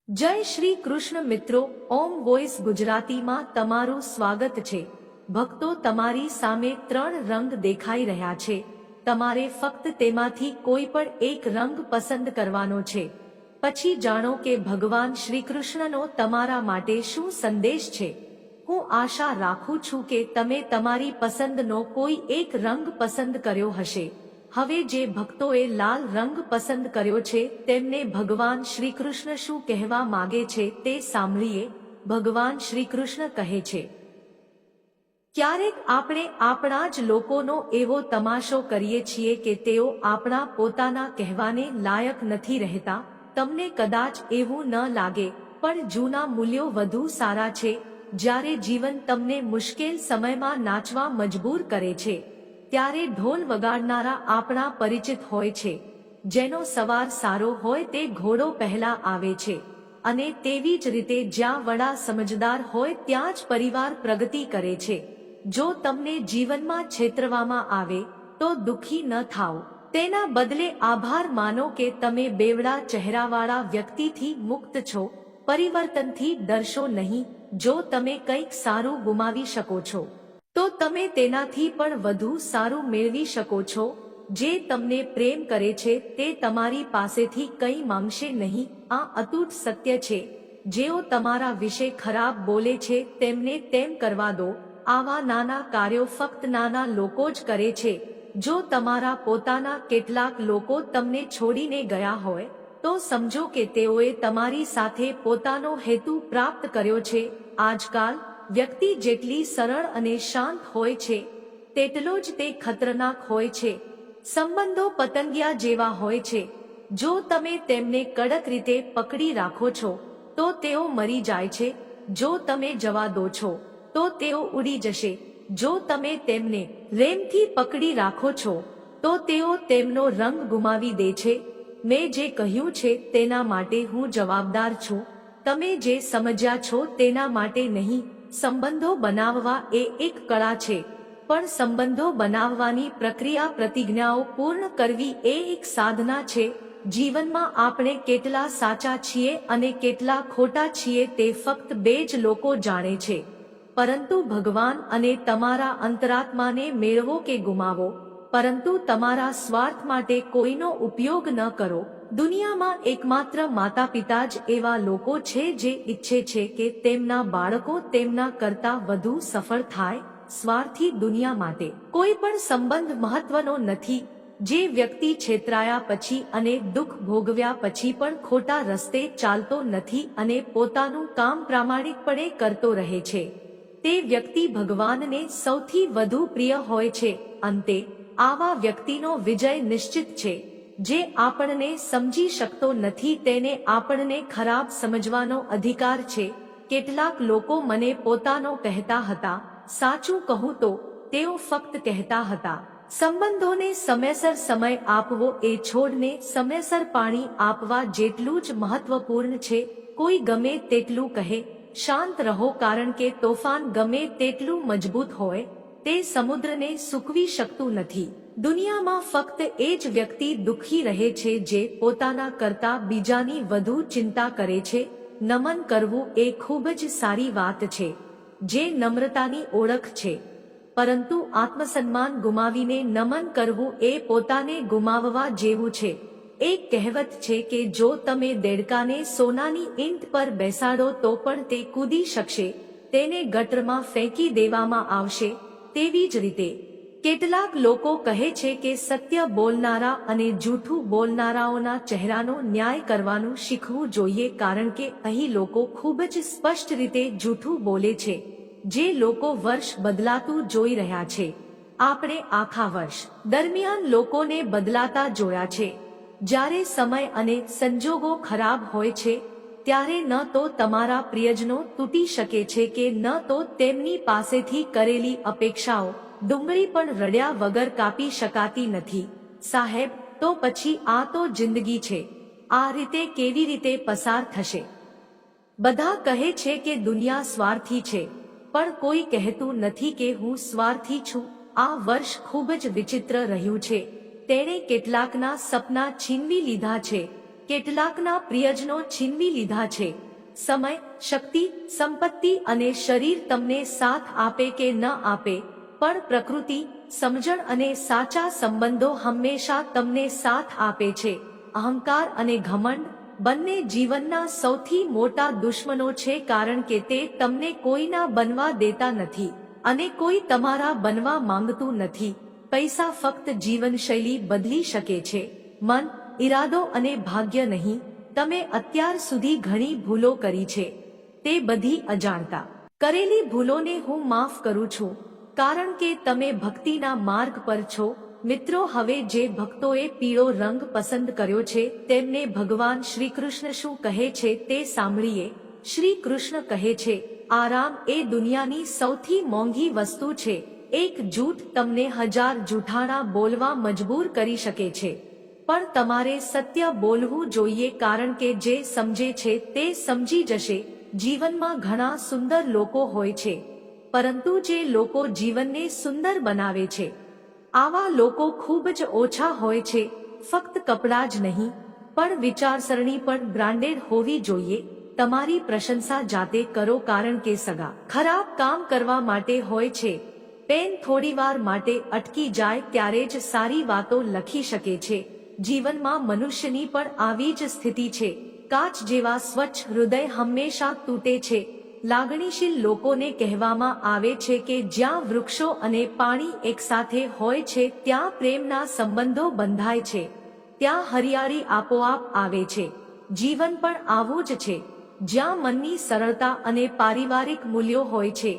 જય શ્રી કૃષ્ણ મિત્રો, ઓમ વોઇસ ગુજરાતીમાં તમારું સ્વાગત છે। ભક્તો, તમારી સામે 3 રંગ દેખાઈ રહ્યા છે। તમારે ફક્ત તેમાંથી કોઈ પણ એક રંગ પસંદ કરવાનો છે। પછી જાણો કે ભગવાન શ્રી કૃષ્ણનો તમારા માટે શું સંદેશ છે। હું આશા રાખું છું કે તમે તમારી પસંદનો કોઈ એક રંગ પસંદ કર્યો હશે। હવે જે ભક્તોએ લાલ રંગ પસંદ કર્યો છે તેમને ભગવાન શ્રી કૃષ્ણ શું કહેવા માગે છે તે સાંભળીએ। ભગવાન શ્રી કૃષ્ણ કહે છે, ક્યારેક આપણે આપણા જ લોકોનો એવો તમાશો કરીએ છીએ કે તેઓ આપણા પોતાના કહેવાને લાયક નથી રહેતા। તમને કદાચ એવું ન લાગે, પણ જૂના મૂલ્યો વધુ સારા છે। જ્યારે જીવન તમને મુશ્કેલ સમયમાં નાચવા મજબૂર કરે છે, ત્યારે ઢોલ વગાડનારા આપણા પરિચિત હોય છે। જેનો સવાર સારો હોય તે ઘોડો પહેલા આવે છે, અને તેવી જ રીતે જ્યાં વડા સમજદાર હોય ત્યાં જ પરિવાર પ્રગતિ કરે છે। જો તમને જીવનમાં છેતરવામાં આવે તો દુઃખી ન થાઓ, તેના બદલે આભાર માનો કે તમે બેવડા ચહેરાવાળા વ્યક્તિથી મુક્ત છો। પરિવર્તનથી ડરશો નહીં। જો તમે કંઈક સારું ગુમાવી શકો છો તો તમે તેનાથી પણ વધુ સારું મેળવી શકો છો। જે તમને પ્રેમ કરે છે તે તમારી પાસેથી કંઈ માંગશે નહીં। આ અતૂટ સત્ય છે। જેઓ તમારા વિશે ખરાબ બોલે છે તેમને તેમ કરવા દો। આવા નાના કાર્યો ફક્ત નાના લોકો જ કરે છે। જો તમારા પોતાના કેટલાક લોકો તમને છોડીને ગયા હોય તો સમજો કે તેઓએ તમારી સાથે પોતાનો હેતુ પ્રાપ્ત કર્યો છે। આજકાલ વ્યક્તિ જેટલી સરળ અને શાંત હોય છે તેટલો જ તે ખતરનાક હોય છે। સંબંધો પતંગિયા જેવા હોય છે। જો તમે તેમને કડક રીતે પકડી રાખો છો તો તેઓ મરી જાય છે। જો તમે જવા દો છો તો તેઓ ઉડી જશે। જો તમે તેમને પ્રેમથી પકડી રાખો છો તો તેઓ તેમનો રંગ ગુમાવી દે છે। મેં જે કહ્યું છે તેના માટે હું જવાબદાર છું। તમે જે સમજ્યા છો તેના માટે નહીં। સંબંધો બનાવવા એ એક કળા છે, પણ સંબંધો બનાવવાની પ્રક્રિયા, પ્રતિજ્ઞાઓ પૂર્ણ કરવી એ એક સાધના છે। જીવનમાં આપણે કેટલા સાચા છીએ અને કેટલા ખોટા છીએ તે ફક્ત 2 જ લોકો જાણે છે। પરંતુ ભગવાન અને તમારા અંતરાત્માને મેળવો કે ગુમાવો, પરંતુ તમારા સ્વાર્થ માટે કોઈનો ઉપયોગ ન કરો। દુનિયામાં એકમાત્ર માતા પિતા જ એવા લોકો છે જે ઈચ્છે છે કે તેમના બાળકો તેમના કરતાં વધુ સફળ થાય। સ્વાર્થી દુનિયા માટે કોઈ પણ સંબંધ મહત્વનો નથી। જે વ્યક્તિ છેતરાયા પછી અને દુઃખ ભોગવ્યા પછી પણ ખોટા રસ્તે ચાલતો નથી અને પોતાનું કામ પ્રામાણિકપણે કરતો રહે છે, તે વ્યક્તિ ભગવાનને સૌથી વધુ પ્રિય હોય છે। અંતે આવા વ્યક્તિનો વિજય નિશ્ચિત છે। જે આપણને સમજી શકતો નથી તેને આપણને ખરાબ સમજવાનો અધિકાર છે। કેટલાક લોકો મને પોતાનો કહેતા હતા, સાચું કહું તો તેઓ ફક્ત કહેતા હતા, સંબંધોને સમયસર સમય આપવો એ છોડને સમયસર પાણી આપવા જેટલું જ મહત્વપૂર્ણ છે। કોઈ ગમે તેટલું કહે, શાંત રહો, કારણ કે તોફાન ગમે તેટલું મજબૂત હોય તે સમુદ્રને સૂકવી શકતું નથી। દુનિયામાં ફક્ત એ જ વ્યક્તિ દુઃખી રહે છે જે પોતાના કરતાં બીજાની વધુ ચિંતા કરે છે। નમન કરવું એ ખૂબ જ સારી વાત છે, જે નમ્રતાની ઓળખ છે, પરંતુ આત્મસન્માન ગુમાવીને નમન કરવું એ પોતાને ગુમાવવા જેવું છે। એક કહેવત છે કે જો તમે દેડકાને સોનાની ઈંટ પર બેસાડો તો પણ તે કૂદી શકશે, તેને ગટરમાં ફેંકી દેવામાં આવશે। તેવી જ રીતે કેટલાક લોકો કહે છે કે સત્ય બોલનારા અને જૂઠું બોલનારાઓના ચહેરાનો ન્યાય કરવાનું શીખવું જોઈએ, કારણ કે અહીં લોકો ખૂબ જ સ્પષ્ટ રીતે જૂઠું બોલે છે। જે લોકો વર્ષ બદલાતું જોઈ રહ્યા છે, આપણે આખા વર્ષ દરમિયાન લોકોને બદલાતા જોયા છે। જ્યારે સમય અને સંજોગો ખરાબ હોય છે ત્યારે ન તો તમારા પ્રિયજનો તૂટી શકે છે કે ન તો તેમની પાસેથી કરેલી અપેક્ષાઓ ડુંગળી પણ રડ્યા વગર કાપી શકાતી નથી। સાહેબ, તો પછી આ તો જિંદગી છે। આ રીતે કેવી રીતે પસાર થશે? બધા કહે છે કે દુનિયા સ્વાર્થી છે, પણ કોઈ કહેતું નથી કે હું સ્વાર્થી છું। આ વર્ષ ખૂબ જ વિચિત્ર રહ્યું છે। તેણે કેટલાકના સપના છીનવી લીધા છે, કેટલાકના પ્રિયજનો છીનવી લીધા છે. સમય, શક્તિ, સંપત્તિ અને શરીર તમને સાથ આપે કે ન આપે, પણ પ્રકૃતિ, સમજણ અને સાચા સંબંધો હંમેશા તમને સાથ આપે છે. અહંકાર અને ઘમંડ બંને જીવનના સૌથી મોટા દુશ્મનો છે, કારણ કે તે તમને કોઈના બનવા દેતા નથી અને કોઈ તમારા બનવા માંગતું નથી. પૈસા ફક્ત જીવનશૈલી બદલી શકે છે, મન, ઈરાદો અને ભાગ્ય નહીં. તમે અત્યાર સુધી ઘણી ભૂલો કરી છે, તે બધી અજાણતા કરેલી ભૂલોને હું માફ કરું છું, કારણ કે તમે ભક્તિના માર્ગ પર છો. મિત્રો, હવે જે ભક્તોએ પીળો રંગ પસંદ કર્યો છે તેમને ભગવાન શ્રી કૃષ્ણ શું કહે છે તે સાંભળીએ. શ્રી કૃષ્ણ કહે છે, આરામ એ દુનિયાની સૌથી મોંઘી વસ્તુ છે. એક જૂઠ તમને 1000 જૂઠાણા બોલવા મજબૂર કરી શકે છે, પણ તમારે સત્ય બોલવું જોઈએ, કારણ કે જે સમજે છે તે સમજી જશે. જીવનમાં ઘણા સુંદર લોકો હોય છે, પરંતુ જે લોકો જીવનને સુંદર બનાવે છે, આવા લોકો ખૂબ જ ઓછા હોય છે. ફક્ત કપડાં જ નહીં, પણ વિચારસરણી પણ બ્રાન્ડેડ હોવી જોઈએ. તમારી પ્રશંસા જાતે કરો, કારણ કે સગા ખરાબ કામ કરવા માટે હોય છે. પેન થોડીવાર માટે અટકી જાય ત્યારે જ સારી વાતો લખી શકે છે. જીવનમાં મનુષ્યની પણ આવી જ સ્થિતિ છે. કાચ જેવા સ્વચ્છ હૃદય હંમેશા તૂટે છે. લાગણીશીલ લોકોને કહેવામાં આવે છે કે જ્યાં વૃક્ષો અને પાણી એકસાથે હોય છે ત્યાં પ્રેમના સંબંધો બંધાય છે, ત્યાં હરિયાળી આપોઆપ આવે છે. જીવન પણ આવું જ છે. જ્યાં મનની સરળતા અને પારિવારિક મૂલ્યો હોય છે,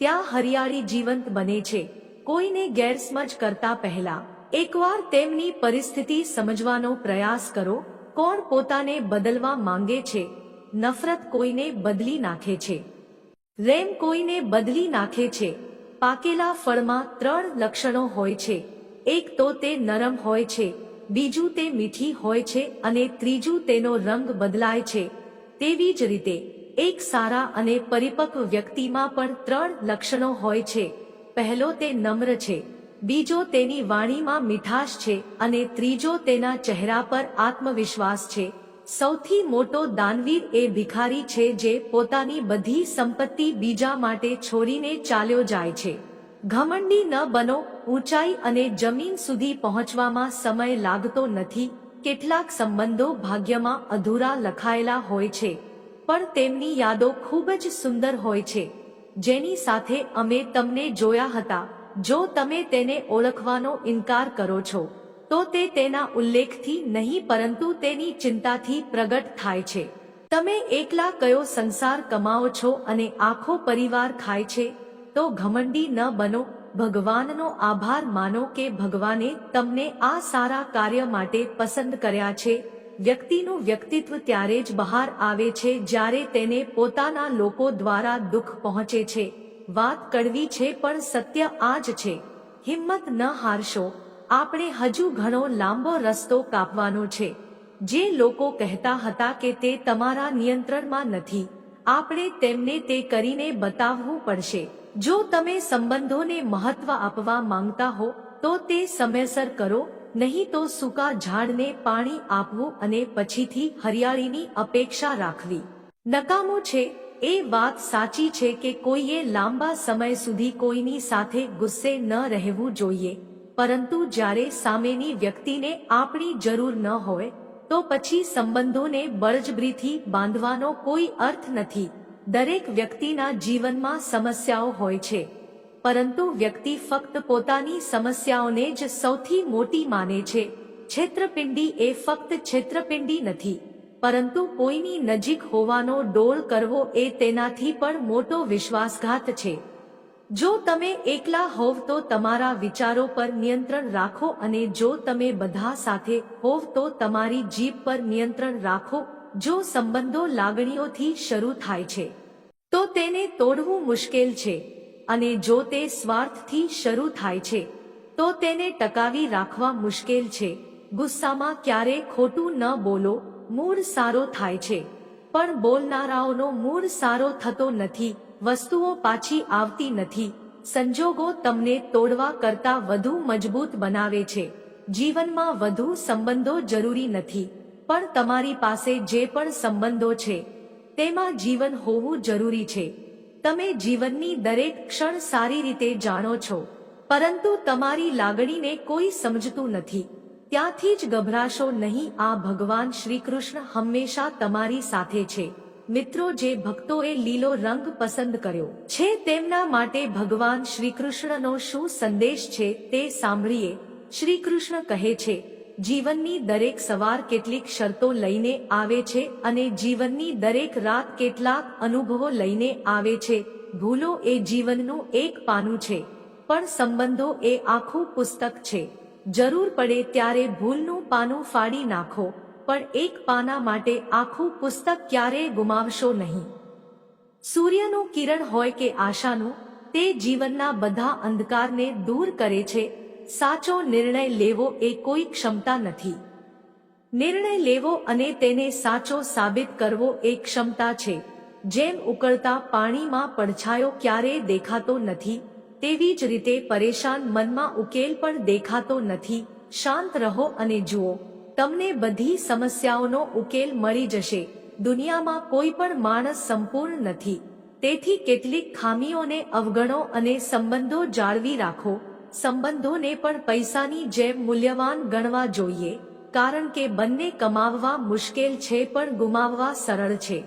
ત્યાં હરિયાળી જીવંત બને છે. કોઈને ગેરસમજ કરતા પહેલા એકવાર તેમની પરિસ્થિતિ સમજવાનો પ્રયાસ કરો. કોણ પોતાને બદલવા માંગે છે? નફરત કોઈને બદલી નાખે છે, પ્રેમ કોઈને બદલી નાખે છે. પાકેલા ફળમાં 3 લક્ષણો હોય છે. એક તો તે નરમ હોય છે, બીજું તે મીઠી હોય છે અને ત્રીજું તેનો રંગ બદલાય છે. તેવી જ રીતે એક સારા અને પરિપક્વ વ્યક્તિમાં પણ 3 લક્ષણો હોય છે. પહેલો તે નમ્ર છે, બીજો તેની વાણીમાં મીઠાશ છે અને ત્રીજો તેના ચહેરા પર આત્મવિશ્વાસ છે. સૌથી મોટો દાનવીર એ ભિખારી છે જે પોતાની બધી સંપત્તિ બીજા માટે છોડીને ચાલ્યો જાય છે. ઘમંડી ન બનો. ઊંચાઈ અને જમીન સુધી પહોંચવામાં સમય લાગતો નથી. કેટલાક સંબંધો ભાગ્યમાં અધૂરા લખાયેલા હોય છે, પણ તેમની યાદો ખૂબ જ સુંદર હોય છે. જેની સાથે અમે તમને જોયા હતા, જો તમે તેને ઓળખવાનો ઇનકાર કરો છો તો તે તેના ઉલ્લેખથી નહીં પરંતુ તેની ચિંતાથી પ્રગટ થાય છે. તમે એકલા કયો સંસાર કમાઓ છો અને આખો પરિવાર ખાય છે, તો ઘમંડી ન બનો. ભગવાનનો આભાર માનો કે ભગવાને તમને આ સારા કાર્ય માટે પસંદ કર્યા છે. વ્યક્તિનું વ્યક્તિત્વ ત્યારે જ બહાર આવે છે જ્યારે તેને પોતાના લોકો દ્વારા દુઃખ પહોંચે છે. વાત કડવી છે પણ સત્ય આ જ છે. હિંમત ન હારશો. આપણે હજુ ઘણો લાંબો રસ્તો કાપવાનો છે. જે લોકો કહેતા હતા કે તે તમારા નિયંત્રણમાં નથી, આપણે તેમને તે કરીને બતાવવું પડશે. જો તમે સંબંધોને મહત્વ આપવા માંગતા હો તો તે સમયસર કરો, નહીં તો સૂકા ઝાડને પાણી આપવું અને પછીથી હરિયાળીની અપેક્ષા રાખવી નકામું છે. એ વાત સાચી છે કે કોઈએ લાંબા સમય સુધી કોઈની સાથે ગુસ્સે ન રહેવું જોઈએ, પરંતુ જ્યારે સામેની વ્યક્તિને આપણી જરૂર ન હોય તો પછી સંબંધોને બળજબરીથી બાંધવાનો કોઈ અર્થ નથી. દરેક વ્યક્તિના જીવનમાં સમસ્યાઓ હોય છે, પરંતુ વ્યક્તિ ફક્ત પોતાની સમસ્યાઓને જ સૌથી મોટી માને છે. છેતરપિંડી એ ફક્ત છેતરપિંડી નથી, પરંતુ કોઈની નજીક હોવાનો ડોળ કરવો એ તેનાથી પણ મોટો વિશ્વાસઘાત છે. જો તમે એકલા હોવ તો તમારા વિચારો પર નિયંત્રણ રાખો, અને જો તમે બધા સાથે હોવ તો તમારી જીભ પર નિયંત્રણ રાખો. જો સંબંધો લાગણીઓથી શરૂ થાય છે તો તેને તોડવું મુશ્કેલ છે, અને જો તે સ્વાર્થથી શરૂ થાય છે તો તેને ટકાવી રાખવા મુશ્કેલ છે. ગુસ્સામાં ક્યારે ખોટું ન બોલો. મૂડ સારો થાય છે, પણ બોલનારાઓનો મૂડ સારો થતો નથી. વસ્તુઓ પાછી આવતી નથી. સંજોગો તમને તોડવા કરતાં વધુ મજબૂત બનાવે છે. જીવનમાં વધુ સંબંધો જરૂરી નથી, પણ તમારી પાસે જે પણ સંબંધો છે તેમાં જીવન હોવું જરૂરી છે. તમે જીવનની દરેક ક્ષણ સારી રીતે જાણો છો, પરંતુ તમારી લાગણીને કોઈ સમજતું નથી. ત્યાંથી જ ગભરાશો નહીં. આ ભગવાન શ્રીકૃષ્ણ હંમેશા તમારી સાથે છે. મિત્રો, જે ભક્તોએ લીલો રંગ પસંદ કર્યો છે તેમના માટે ભગવાન શ્રીકૃષ્ણનો શું સંદેશ છે તે સાંભળીએ. શ્રીકૃષ્ણ કહે છે, જીવનની દરેક સવાર કેટલીક શરતો લઈને આવે છે અને જીવનની દરેક રાત કેટલાક અનુભવો લઈને આવે છે. ભૂલો એ જીવનનું એક પાનું છે, પણ સંબંધો એ આખું પુસ્તક છે. જરૂર પડે ત્યારે ભૂલનું પાનું ફાડી નાખો, પણ એક પાના માટે આખું પુસ્તક ક્યારેય ગુમાવશો નહીં. સૂર્યનું કિરણ હોય કે આશાનું, તે જીવનના બધા અંધકારને દૂર કરે છે. સાચો નિર્ણય લેવો એ કોઈ ક્ષમતા નથી. નિર્ણય લેવો અને તેને સાચો સાબિત કરવો એ ક્ષમતા છે. જેમ ઉકળતા પાણીમાં પડછાયો ક્યારેય દેખાતો નથી, તેવી જ રીતે પરેશાન મનમાં ઉકેલ પણ દેખાતો નથી. શાંત રહો અને જુઓ, તમને બધી સમસ્યાઓનો ઉકેલ મળી જશે. દુનિયામાં કોઈ પણ માણસ સંપૂર્ણ નથી, તેથી કેટલીક ખામીઓને અવગણો અને સંબંધો જાળવી રાખો. સંબંધોને પણ પૈસાની જેમ મૂલ્યવાન ગણવા જોઈએ, કારણ કે બંને કમાવવા મુશ્કેલ છે પણ ગુમાવવા સરળ છે.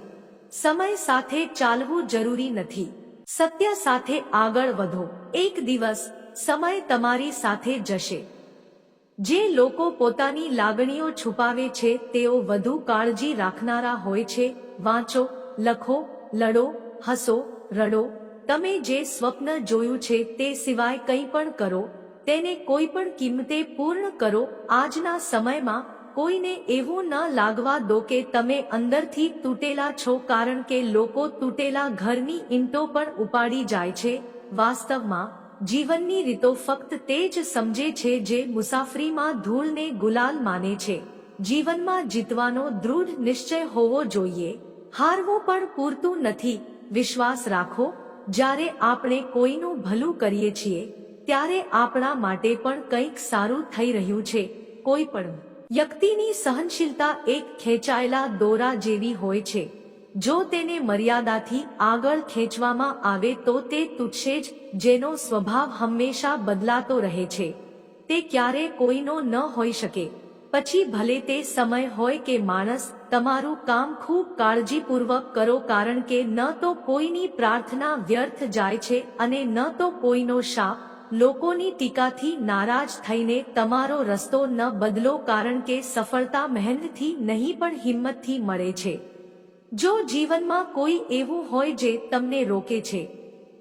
સમય સાથે ચાલવું જરૂરી નથી, સત્ય સાથે આગળ વધો. એક દિવસ સમય તમારી સાથે જશે. જે લોકો પોતાની લાગણીઓ છુપાવે છે તેઓ વધુ કાળજી રાખનારા હોય છે. વાંચો, લખો, લડો, હસો, રડો. તમે જે સ્વપ્ન જોયું છે તે સિવાય કંઈ પણ કરો, તેને કોઈ પણ કિંમતે પૂર્ણ કરો. આજના સમયમાં કોઈને એવું ન લાગવા દો કે તમે અંદરથી તૂટેલા છો, કારણ કે લોકો તૂટેલા ઘરની ઈંટો પણ ઉપાડી જાય છે. વાસ્તવમાં જીવનની રીતો ફક્ત તે જ સમજે છે જે મુસાફરીમાં ધૂળને ગુલાલ માને છે. જીવનમાં જીતવાનો દૃઢ નિશ્ચય હોવો જોઈએ. હારવું પણ પૂરતું નથી. વિશ્વાસ રાખો, જ્યારે આપણે કોઈનું ભલું કરીએ છીએ ત્યારે આપણા માટે પણ કંઈક સારું થઈ રહ્યું છે. કોઈ પણ વ્યક્તિની સહનશીલતા એક ખેંચાયેલા દોરા જેવી હોય છે. જો તેને મર્યાદાથી આગળ ખેંચવામાં આવે તો તે તૂટશે જ. જેનો સ્વભાવ હંમેશા બદલાતો રહે છે તે ક્યારેય કોઈનો ન હોઈ શકે. પછી ભલે તે સમય હોય કે માણસ. તમારું કામ ખૂબ કાળજીપૂર્વક કરો, કારણ કે ન તો કોઈની પ્રાર્થના વ્યર્થ જાય છે અને ન તો કોઈનો શાપ. લોકોની ટીકાથી નારાજ થઈને તમારો રસ્તો ન બદલો, કારણ કે સફળતા મહેનતથી નહીં પણ હિંમતથી મળે છે. જો જીવનમાં કોઈ એવું હોય જે તમને રોકે છે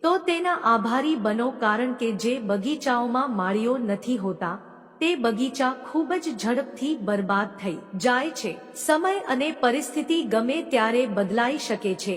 તો તેના આભારી બનો, કારણ કે જે બગીચાઓમાં માળીઓ નથી હોતા તે બગીચા ખૂબ જ ઝડપથી બરબાદ થઈ જાય છે. સમય અને પરિસ્થિતિ ગમે ત્યારે બદલાઈ શકે છે,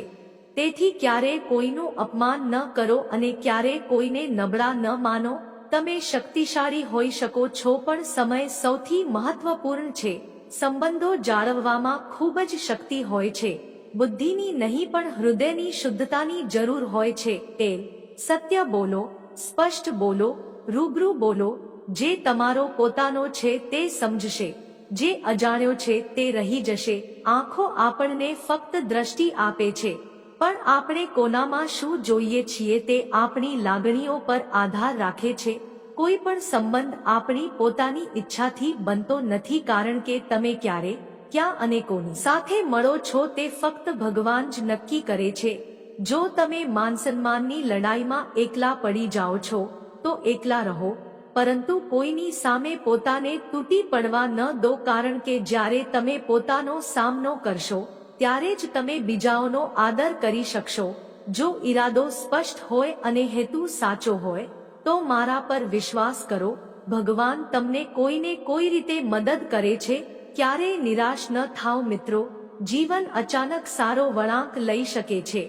તેથી ક્યારેય કોઈનું અપમાન ન કરો અને ક્યારેય કોઈને નબળા ન માનો. તમે શક્તિશાળી હોઈ શકો છો, પણ સમય સૌથી મહત્વપૂર્ણ છે. સંબંધો જાળવવામાં ખૂબ જ શક્તિ હોય છે. બુદ્ધિની નહીં પણ હૃદયની શુદ્ધતાની જરૂર હોય છે. સત્ય બોલો, સ્પષ્ટ બોલો, રૂબરૂ બોલો. જે તમારો પોતાનો છે તે સમજશે, જે અજાણ્યો છે તે રહી જશે. આંખો આપણને ફક્ત દ્રષ્ટિ આપે છે, પણ આપણે કોનામાં શું જોઈએ છીએ તે આપણી લાગણીઓ પર આધાર રાખે છે. કોઈ પણ સંબંધ આપણી પોતાની ઈચ્છાથી બનતો નથી, કારણ કે તમે ક્યારે, ક્યાં અને કોની સાથે મળો છો તે ફક્ત ભગવાન જ નક્કી કરે છે. જો તમે માનસન્માનની લડાઈમાં એકલા પડી જાઓ છો તો એકલા રહો, પરંતુ કોઈની સામે પોતાને તૂટી પડવા ન દો, કારણ કે જ્યારે તમે પોતાનો સામનો કરશો ત્યારે જ તમે બીજાઓનો આદર કરી શકશો. જો ઈરાદો સ્પષ્ટ હોય અને હેતુ સાચો હોય તો મારા પર વિશ્વાસ કરો. ભગવાન તમને કોઈને કોઈ રીતે મદદ કરે છે. ક્યારેય નિરાશ ન થાઓ મિત્રો. જીવન અચાનક સારો વળાંક લઈ શકે છે.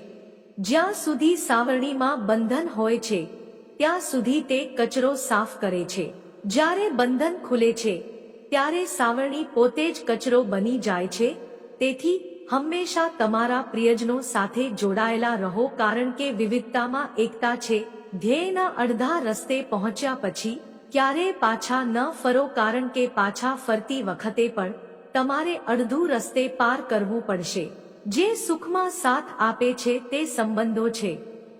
જ્યાં સુધી સાવરણીમાં બંધન હોય છે ત્યાં સુધી તે કચરો સાફ કરે છે. જ્યારે બંધન ખુલે છે ત્યારે સાવરણી પોતે જ કચરો બની જાય છે. તેથી હંમેશા તમારા પ્રિયજનો સાથે જોડાયેલા રહો, કારણ કે વિવિધતામાં એકતા છે. ધ્યેયના અડધા રસ્તે પહોંચ્યા પછી ક્યારેય પાછા ન ફરો, કારણ કે પાછા ફરતી વખતે પણ તમારે અડધું રસ્તે પાર કરવું પડશે. જે સુખમાં સાથ આપે છે તે સંબંધો છે,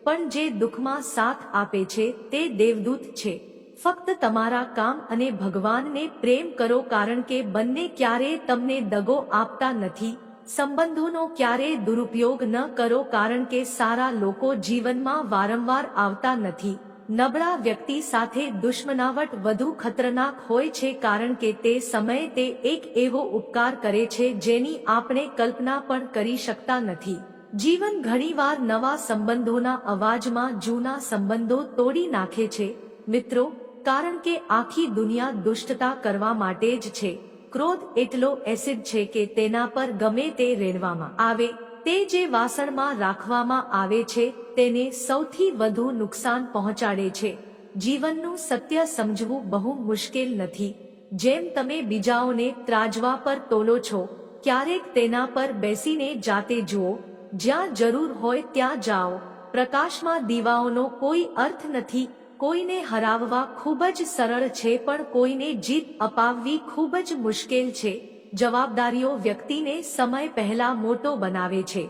પણ જે દુઃખમાં સાથ આપે છે તે દેવદૂત છે. ફક્ત તમારા કામ અને ભગવાનને પ્રેમ કરો, કારણ કે બંને ક્યારેય તમને દગો આપતા નથી. સંબંધોનો ક્યારેય દુરુપયોગ ન કરો, કારણ કે સારા લોકો જીવનમાં વારંવાર આવતા નથી. નબળા વ્યક્તિ સાથે દુશ્મનાવટ વધુ ખતરનાક હોય છે, કારણ કે તે સમયે તે એક એવો ઉપકાર કરે છે જેની આપણે કલ્પના પણ કરી શકતા નથી. જીવન ઘણીવાર નવા સંબંધોના અવાજમાં જૂના સંબંધો તોડી નાખે છે મિત્રો, કારણ કે આખી દુનિયા દુષ્ટતા કરવા માટે જ છે. ક્રોધ એટલો એસિડ છે કે તેના પર ગમે તે રેડવામાં આવે, તે જે વાસણમાં રાખવામાં આવે છે તેને સૌથી વધુ નુકસાન પહોંચાડે છે. જીવનનું સત્ય સમજવું બહુ મુશ્કેલ નથી. જેમ તમે બીજાઓને ત્રાજવા પર તોલો છો, ક્યારેક તેના પર બેસીને જાતે જુઓ. જ્યાં જરૂર હોય ત્યાં જાઓ. પ્રકાશમાં દીવાઓનો કોઈ અર્થ નથી. કોઈને હરાવવા ખૂબ જ સરળ છે, પણ કોઈને જીત અપાવવી ખૂબ જ મુશ્કેલ છે. જવાબદારીઓ વ્યક્તિને સમય પહેલા મોટો બનાવે છે.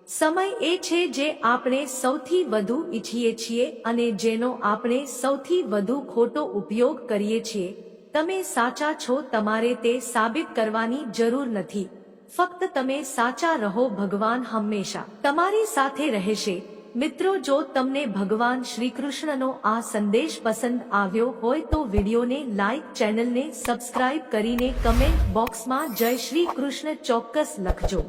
સમય એ છે જે આપણે સૌથી વધુ ઈચ્છીએ છીએ અને જેનો આપણે સૌથી વધુ ખોટો ઉપયોગ કરીએ છીએ. તમે સાચા છો, તમારે તે સાબિત કરવાની જરૂર નથી. ફક્ત તમે સાચા રહો. ભગવાન હંમેશા તમારી સાથે રહેશે. મિત્રો, જો તમને ભગવાન શ્રીકૃષ્ણનો આ સંદેશ પસંદ આવ્યો હોય તો વિડીયોને લાઈક, ચેનલને સબસ્ક્રાઇબ કરીને કમેન્ટ બોક્સમાં જય શ્રી કૃષ્ણ ચોક્કસ લખજો.